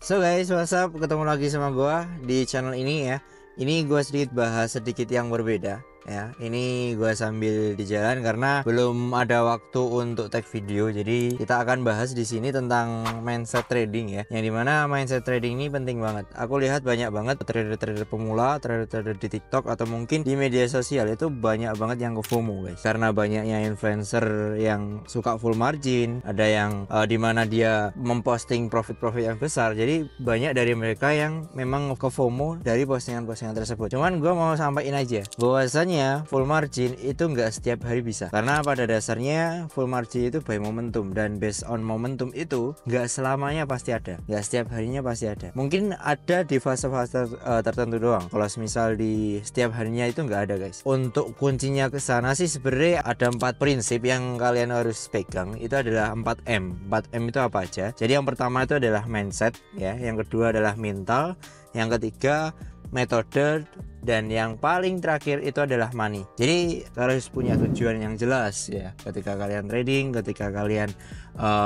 So guys, what's up? Ketemu lagi sama gua di channel ini ya. Ini gua sedikit yang berbeda ya. Ini gua sambil di jalan karena belum ada waktu untuk tag video. Jadi kita akan bahas di sini tentang mindset trading ya. Yang dimana mindset trading ini penting banget. Aku lihat banyak banget trader-trader pemula, trader-trader di TikTok atau mungkin di media sosial itu banyak banget yang ke FOMO guys. Karena banyaknya influencer yang suka full margin, ada yang dimana dia memposting profit-profit yang besar. Jadi banyak dari mereka yang memang ke FOMO dari postingan-postingan tersebut. Cuman gua mau sampaikan aja bahwasanya full margin itu nggak setiap hari bisa, karena pada dasarnya full margin itu by momentum, dan based on momentum itu nggak selamanya pasti ada, nggak setiap harinya pasti ada. Mungkin ada di fase-fase tertentu doang. Kalau misal di setiap harinya itu nggak ada guys. Untuk kuncinya ke sana sih sebenarnya ada 4 prinsip yang kalian harus pegang. Itu adalah 4M. 4M itu apa aja? Jadi yang pertama itu adalah mindset ya, yang kedua adalah mental, yang ketiga metode, dan yang paling terakhir itu adalah money. Jadi kalian harus punya tujuan yang jelas ya ketika kalian trading, ketika kalian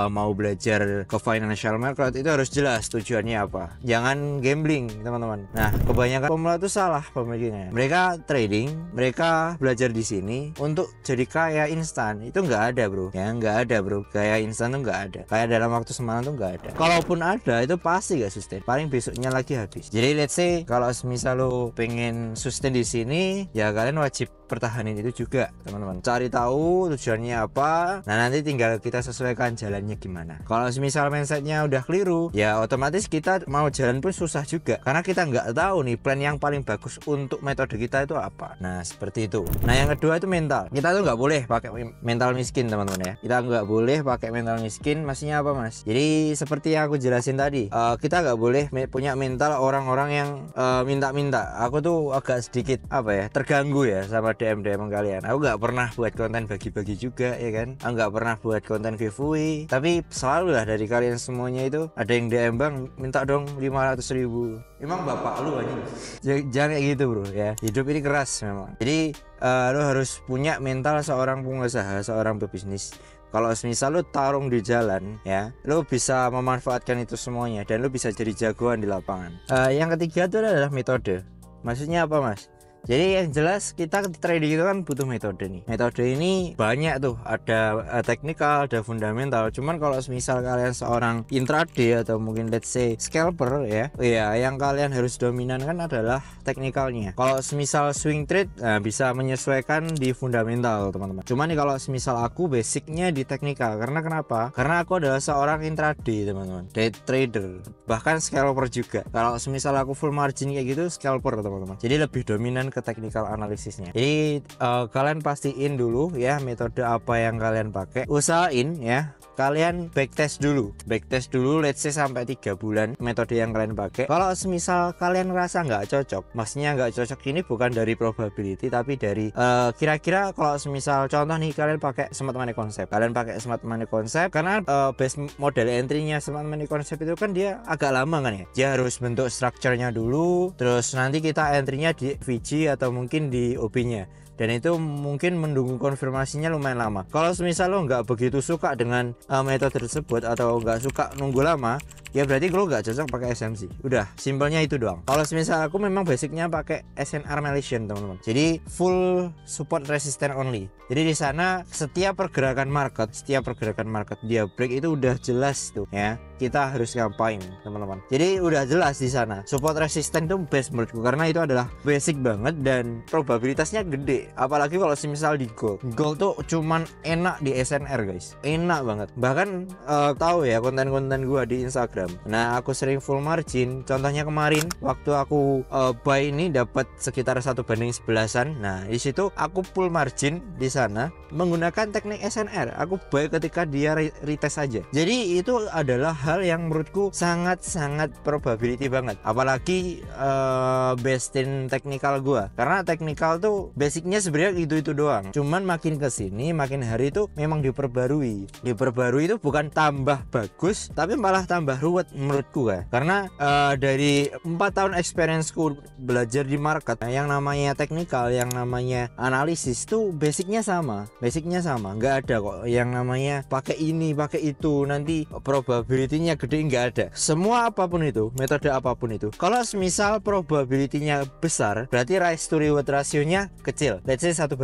mau belajar ke financial market, itu harus jelas tujuannya apa. Jangan gambling teman-teman. Nah, kebanyakan pemula itu salah pemikirannya. Mereka trading, mereka belajar di sini untuk jadi kaya instan. Itu nggak ada bro ya, nggak ada bro. Kaya instan tuh nggak ada, kaya dalam waktu semalam tuh nggak ada. Kalaupun ada itu pasti nggak sustain, paling besoknya lagi habis. Jadi let's say kalau misal lo pengen sustain di sini ya, kalian wajib pertahanin itu juga teman-teman. Cari tahu tujuannya apa, nah nanti tinggal kita sesuaikan jalannya gimana. Kalau misal mindsetnya udah keliru ya otomatis kita mau jalan pun susah juga, karena kita nggak tahu nih plan yang paling bagus untuk metode kita itu apa. Nah seperti itu. Nah yang kedua itu mental. Kita tuh nggak boleh pakai mental miskin teman-teman ya. Kita nggak boleh pakai mental miskin. Maksudnya apa mas? Jadi seperti yang aku jelasin tadi, kita nggak boleh punya mental orang-orang yang minta-minta. Aku tuh agak sedikit apa ya, terganggu ya sama DM kalian. Aku nggak pernah buat konten bagi-bagi juga ya kan. Aku nggak pernah buat konten giveaway, tapi selalu lah dari kalian semuanya itu ada yang DM, bang minta dong 500.000. Emang bapak lu aja? Jangan kayak gitu bro ya. Hidup ini keras memang. Jadi lo harus punya mental seorang pengusaha, seorang pebisnis. Kalau misal lo tarung di jalan ya, lo bisa memanfaatkan itu semuanya dan lo bisa jadi jagoan di lapangan. Yang ketiga itu adalah metode. Maksudnya apa mas? Jadi yang jelas kita trading itu kan butuh metode nih. Metode ini banyak tuh, ada teknikal, ada fundamental. Cuman kalau misal kalian seorang intraday atau mungkin let's say scalper ya, yang kalian harus dominan kan adalah teknikalnya. Kalau misal swing trade bisa menyesuaikan di fundamental teman-teman. Cuman nih kalau misal aku basicnya di teknikal. Karena kenapa? Karena aku adalah seorang intraday teman-teman, day trader, bahkan scalper juga. Kalau misal aku full margin kayak gitu scalper teman-teman. Jadi lebih dominan ke technical analisisnya. Jadi kalian pastiin dulu ya metode apa yang kalian pakai. Usahain ya kalian backtest dulu let's say sampai 3 bulan metode yang kalian pakai. Kalau semisal kalian ngerasa nggak cocok, maksudnya nggak cocok ini bukan dari probability tapi dari kira-kira kalau semisal contoh nih kalian pakai smart money concept, karena base model entry-nya smart money concept itu kan dia agak lama kan ya, dia harus bentuk structure-nya dulu, terus nanti kita entry-nya di VG atau mungkin di OP-nya, dan itu mungkin menunggu konfirmasinya lumayan lama. Kalau misal lo nggak begitu suka dengan metode tersebut atau nggak suka nunggu lama, ya berarti lo nggak cocok pakai SMC. Udah, simpelnya itu doang. Kalau misal aku memang basicnya pakai SNR Malaysian teman-teman. Jadi full support resistance only. Jadi di sana setiap pergerakan market dia break itu udah jelas tuh ya. Kita harus ngapain teman-teman. Jadi udah jelas di sana. Support resistance itu best menurutku karena itu adalah basic banget dan probabilitasnya gede. Apalagi kalau misal di gold tuh cuman enak di SNR guys, enak banget. Bahkan tahu ya konten-konten gua di Instagram. Nah aku sering full margin. Contohnya kemarin waktu aku buy ini dapat sekitar 1:11. Nah di situ aku full margin di sana menggunakan teknik SNR. Aku buy ketika dia retest aja. Jadi itu adalah hal yang menurutku sangat-sangat probability banget. Apalagi based in teknikal gua, karena teknikal tuh basicnya Sebenarnya itu doang. Cuman makin kesini makin hari itu memang diperbarui itu bukan tambah bagus tapi malah tambah ruwet menurutku ya. Karena dari 4 tahun experienceku belajar di market, yang namanya teknikal, yang namanya analisis tuh basicnya sama, nggak ada kok yang namanya pakai ini pakai itu nanti probability-nya gede, nggak ada. Semua apapun itu, metode apapun itu, kalau misal probability-nya besar berarti risk to reward rasionya kecil, let's say 1:2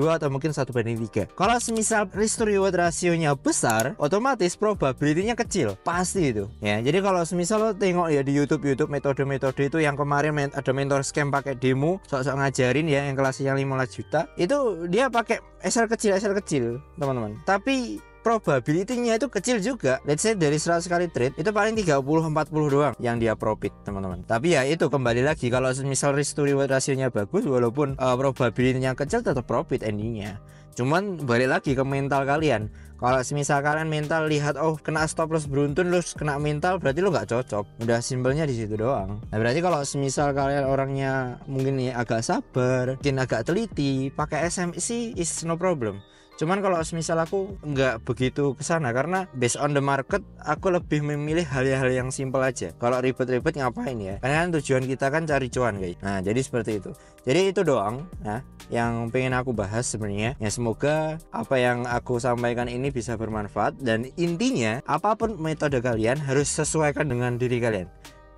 atau mungkin 1:3. Kalau misal risk to reward rasionya besar, otomatis probability-nya kecil, pasti itu ya. Jadi kalau misal lo tengok ya di YouTube metode-metode itu yang kemarin ada mentor scam pakai demo sok-sok ngajarin ya, yang kelasnya 15 juta itu dia pakai SL kecil teman-teman, tapi probability-nya itu kecil juga. Let's say dari 100 kali trade itu paling 30-40 doang yang dia profit teman-teman. Tapi ya itu kembali lagi, kalau misal risk to reward rasionya bagus walaupun probability-nya kecil tetap profit endingnya. Cuman balik lagi ke mental kalian. Kalau misal kalian mental lihat oh kena stop loss beruntun lu kena mental, berarti lu nggak cocok. Udah simpelnya di situ doang. Nah berarti kalau misal kalian orangnya mungkin ya agak sabar, mungkin agak teliti, pakai SMC is no problem. Cuman kalau misal aku nggak begitu kesana karena based on the market aku lebih memilih hal-hal yang simple aja. Kalau ribet-ribet ngapain ya? Karena kan tujuan kita kan cari cuan guys. Nah jadi seperti itu. Jadi itu doang ya yang pengen aku bahas sebenarnya. Ya semoga apa yang aku sampaikan ini bisa bermanfaat, dan intinya apapun metode kalian harus sesuaikan dengan diri kalian.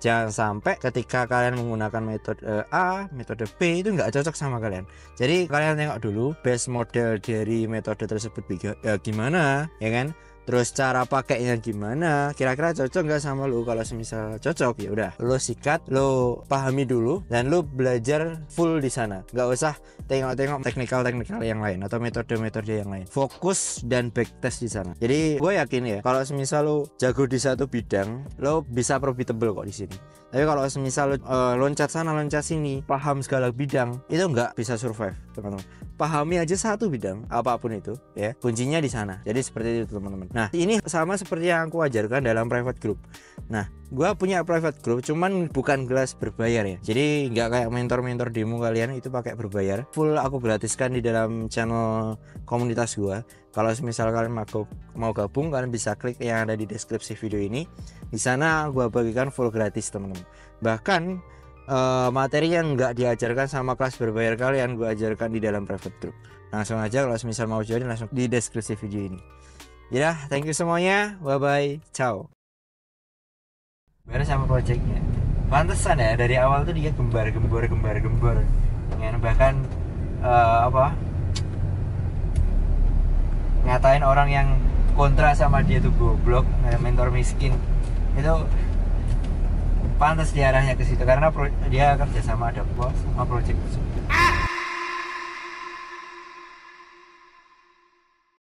Jangan sampai ketika kalian menggunakan metode A, metode B itu nggak cocok sama kalian. Jadi kalian tengok dulu base model dari metode tersebut ya gimana, ya kan? Terus cara pakainya gimana, kira-kira cocok nggak sama lu. Kalau semisal cocok ya udah lu sikat, lu pahami dulu dan lu belajar full di sana. Nggak usah tengok-tengok teknikal yang lain atau metode-metode yang lain. Fokus dan backtest di sana. Jadi gue yakin ya kalau semisal lu jago di satu bidang, lu bisa profitable kok di sini. Tapi kalau semisal lu loncat sana loncat sini, paham segala bidang, itu nggak bisa survive teman-teman. Pahami aja satu bidang apapun itu ya, kuncinya di sana. Jadi seperti itu teman-teman. Nah ini sama seperti yang aku ajarkan dalam private group. Nah gue punya private group cuman bukan kelas berbayar ya, jadi nggak kayak mentor-mentor demo kalian itu pakai berbayar. Full aku gratiskan di dalam channel komunitas gue. Kalau misal kalian mau gabung, kalian bisa klik yang ada di deskripsi video ini. Di sana gue bagikan full gratis teman-teman. Bahkan materi yang nggak diajarkan sama kelas berbayar kalian gue ajarkan di dalam private group. Langsung aja kalau misal mau join langsung di deskripsi video ini. Ya, thank you semuanya, bye bye, ciao. Beres sama projectnya. Pantesan ya dari awal tuh dia gembar, dengan bahkan ngatain orang yang kontra sama dia tuh goblok, mentor miskin itu. Pantas diarahnya ke situ karena dia kerja sama ada bos sama project